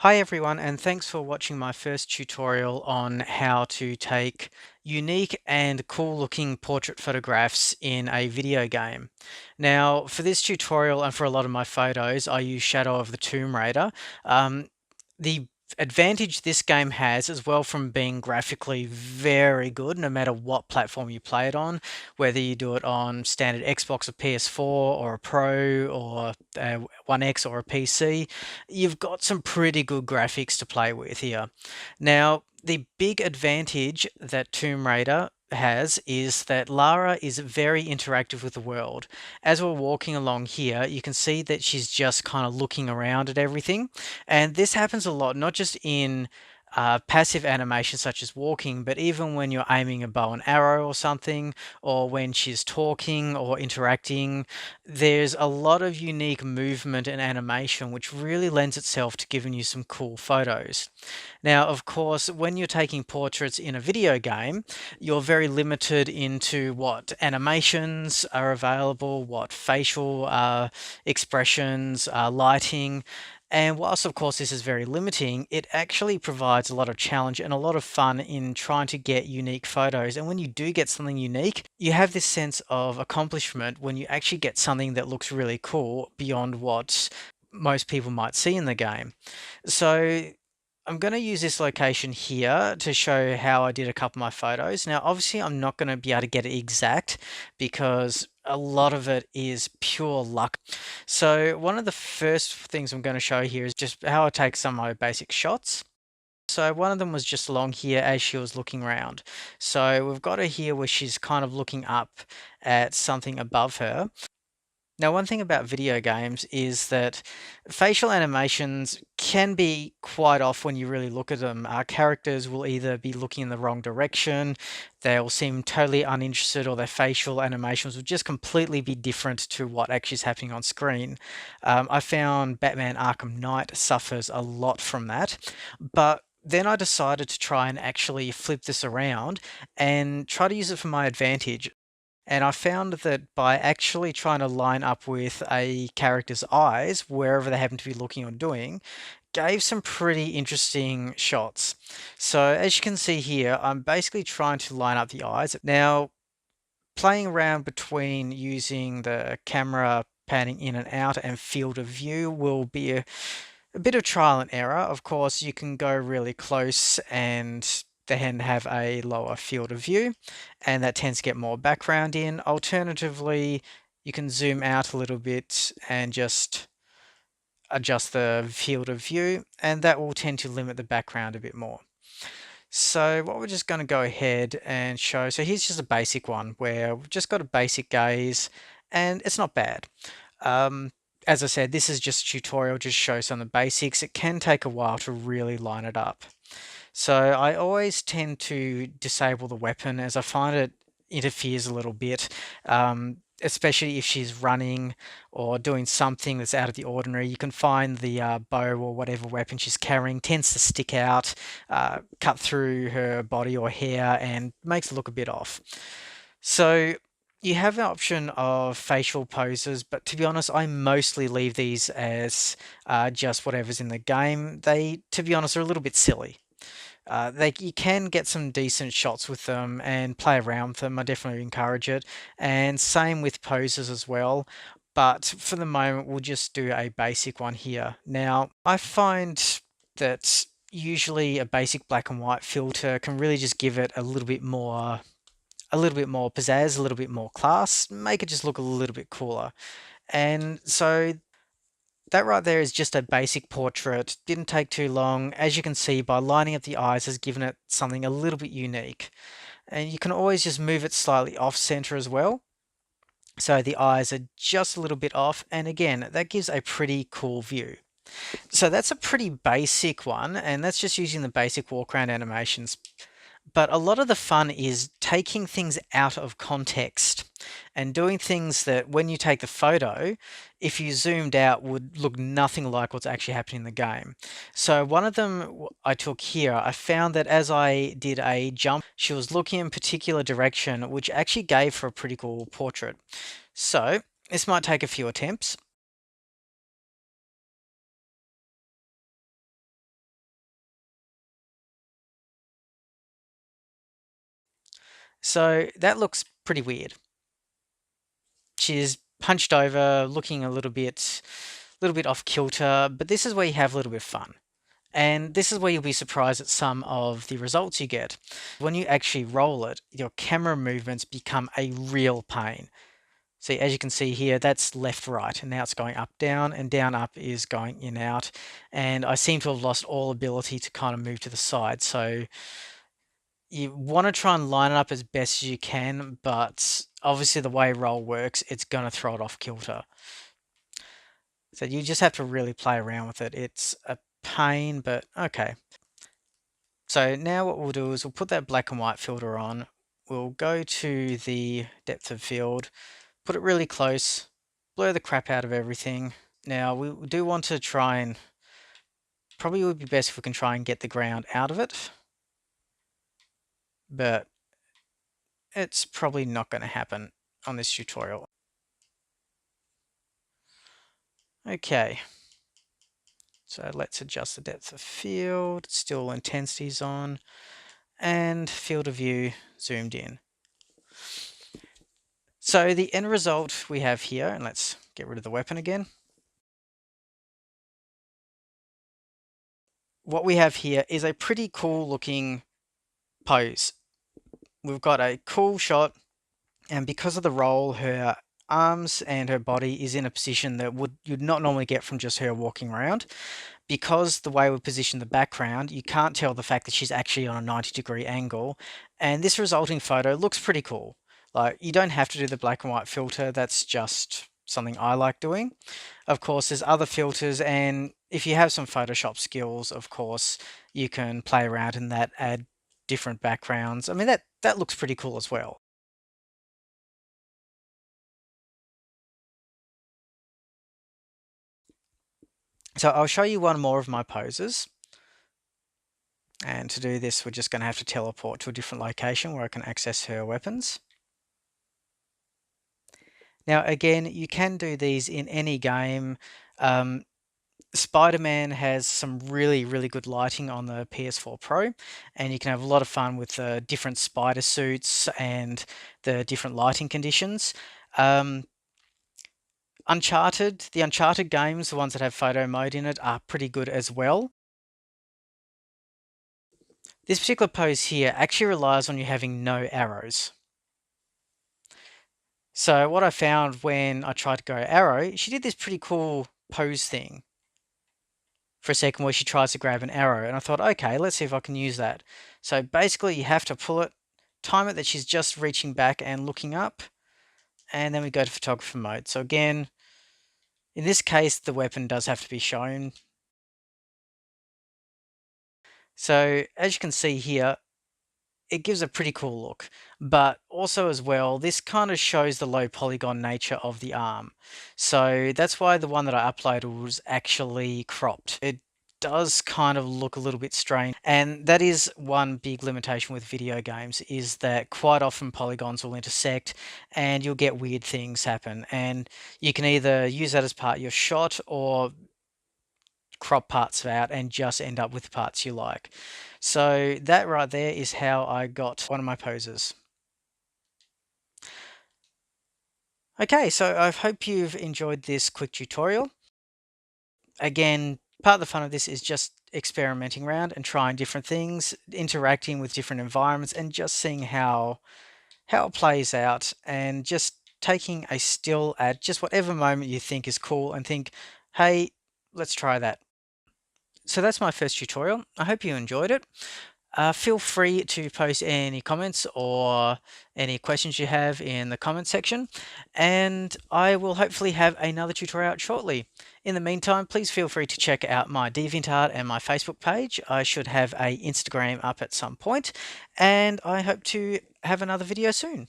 Hi everyone, and thanks for watching my first tutorial on how to take unique and cool looking portrait photographs in a video game. Now, for this tutorial and for a lot of my photos, I use Shadow of the Tomb Raider. The advantage this game has as well from being graphically very good no matter what platform you play it on, whether you do it on standard Xbox or PS4 or a Pro or One X or a PC, you've got some pretty good graphics to play with here. Now, the big advantage that Tomb Raider has is that Lara is very interactive with the world. As we're walking along here, you can see that she's just kind of looking around at everything. And this happens a lot, not just in passive animation such as walking, but even when you're aiming a bow and arrow or something, or when she's talking or interacting, there's a lot of unique movement and animation which really lends itself to giving you some cool photos. Now, of course, when you're taking portraits in a video game, you're very limited into what animations are available, what facial expressions, lighting. And whilst, of course, this is very limiting, it actually provides a lot of challenge and a lot of fun in trying to get unique photos. And when you do get something unique, you have this sense of accomplishment when you actually get something that looks really cool beyond what most people might see in the game. So I'm going to use this location here to show how I did a couple of my photos. Now, obviously, I'm not going to be able to get it exact because a lot of it is pure luck. So one of the first things I'm going to show here is just how I take some of my basic shots. So one of them was just along here as she was looking around. So we've got her here where she's kind of looking up at something above her. Now, one thing about video games is that facial animations can be quite off when you really look at them. Our characters will either be looking in the wrong direction, they'll seem totally uninterested, or their facial animations will just completely be different to what actually is happening on screen. I found Batman Arkham Knight suffers a lot from that, but then I decided to try and actually flip this around and try to use it for my advantage. And I found that by actually trying to line up with a character's eyes, wherever they happen to be looking or doing, gave some pretty interesting shots. So as you can see here, I'm basically trying to line up the eyes. Now, playing around between using the camera panning in and out and field of view will be a bit of trial and error. Of course, you can go really close and then have a lower field of view, and that tends to get more background in. Alternatively, you can zoom out a little bit and just adjust the field of view, and that will tend to limit the background a bit more. So what we're just going to go ahead and show, so here's just a basic one where we've just got a basic gaze, and it's not bad. As I said, this is just a tutorial, just show some of the basics. It can take a while to really line it up. So I always tend to disable the weapon as I find it interferes a little bit, especially if she's running or doing something that's out of the ordinary. You can find the bow or whatever weapon she's carrying tends to stick out, cut through her body or hair, and makes it look a bit off. So you have the option of facial poses, but to be honest, I mostly leave these as just whatever's in the game. They, to be honest, are a little bit silly. You can get some decent shots with them and play around with them. I definitely encourage it. And same with poses as well. But for the moment, we'll just do a basic one here. Now, I find that usually a basic black and white filter can really just give it a little bit more pizzazz, a little bit more class, make it just look a little bit cooler. And so that right there is just a basic portrait. Didn't take too long. As you can see, by lining up the eyes has given it something a little bit unique. And you can always just move it slightly off center as well. So the eyes are just a little bit off. And again, that gives a pretty cool view. So that's a pretty basic one. And that's just using the basic walk around animations. But a lot of the fun is taking things out of context and doing things that when you take the photo, if you zoomed out, would look nothing like what's actually happening in the game. So one of them I took here, I found that as I did a jump, she was looking in a particular direction, which actually gave her a pretty cool portrait. So this might take a few attempts. So that looks pretty weird. She's hunched over, looking a little bit off kilter, but this is where you have a little bit of fun. And this is where you'll be surprised at some of the results you get. When you actually roll it, your camera movements become a real pain. See, as you can see here, that's left, right, and now it's going up, down, and down, up is going in, out. And I seem to have lost all ability to kind of move to the side. So you want to try and line it up as best as you can, but obviously the way roll works, it's going to throw it off kilter. So you just have to really play around with it. It's a pain, but okay. So now what we'll do is we'll put that black and white filter on. We'll go to the depth of field, put it really close, blur the crap out of everything. Now we do want to try and, probably would be best if we can try and get the ground out of it, but it's probably not going to happen on this tutorial. Okay, so let's adjust the depth of field, still intensity's on, and field of view zoomed in. So the end result we have here, and let's get rid of the weapon again. What we have here is a pretty cool looking pose. We've got a cool shot, and because of the roll, her arms and her body is in a position that you'd not normally get from just her walking around. Because the way we position the background, you can't tell the fact that she's actually on a 90-degree angle, and this resulting photo looks pretty cool. Like, you don't have to do the black and white filter, that's just something I like doing. Of course, there's other filters, and if you have some Photoshop skills, of course, you can play around in that, add different backgrounds. I mean, that looks pretty cool as well. So I'll show you one more of my poses. And to do this, we're just going to have to teleport to a different location where I can access her weapons. Now, again, you can do these in any game. Spider-Man has some really, really good lighting on the PS4 Pro, and you can have a lot of fun with the different spider suits and the different lighting conditions. The Uncharted games, the ones that have photo mode in it, are pretty good as well. This particular pose here actually relies on you having no arrows. So what I found when I tried to go arrow, she did this pretty cool pose thing for a second where she tries to grab an arrow, and I thought, okay, let's see if I can use that. So basically you have to pull it, time it that she's just reaching back and looking up, and then we go to photographer mode. So again, in this case, the weapon does have to be shown. So as you can see here, it gives a pretty cool look, but also as well, this kind of shows the low polygon nature of the arm. So that's why the one that I uploaded was actually cropped. It does kind of look a little bit strange, and that is one big limitation with video games, is that quite often polygons will intersect and you'll get weird things happen, and you can either use that as part of your shot or crop parts out and just end up with the parts you like. So that right there is how I got one of my poses. Okay, so I hope you've enjoyed this quick tutorial. Again, part of the fun of this is just experimenting around and trying different things, interacting with different environments, and just seeing how it plays out, and just taking a still at just whatever moment you think is cool and think, hey, let's try that. So that's my first tutorial. I hope you enjoyed it. Feel free to post any comments or any questions you have in the comment section, and I will hopefully have another tutorial out shortly. In the meantime, please feel free to check out my DeviantArt and my Facebook page. I should have a Instagram up at some point, and I hope to have another video soon.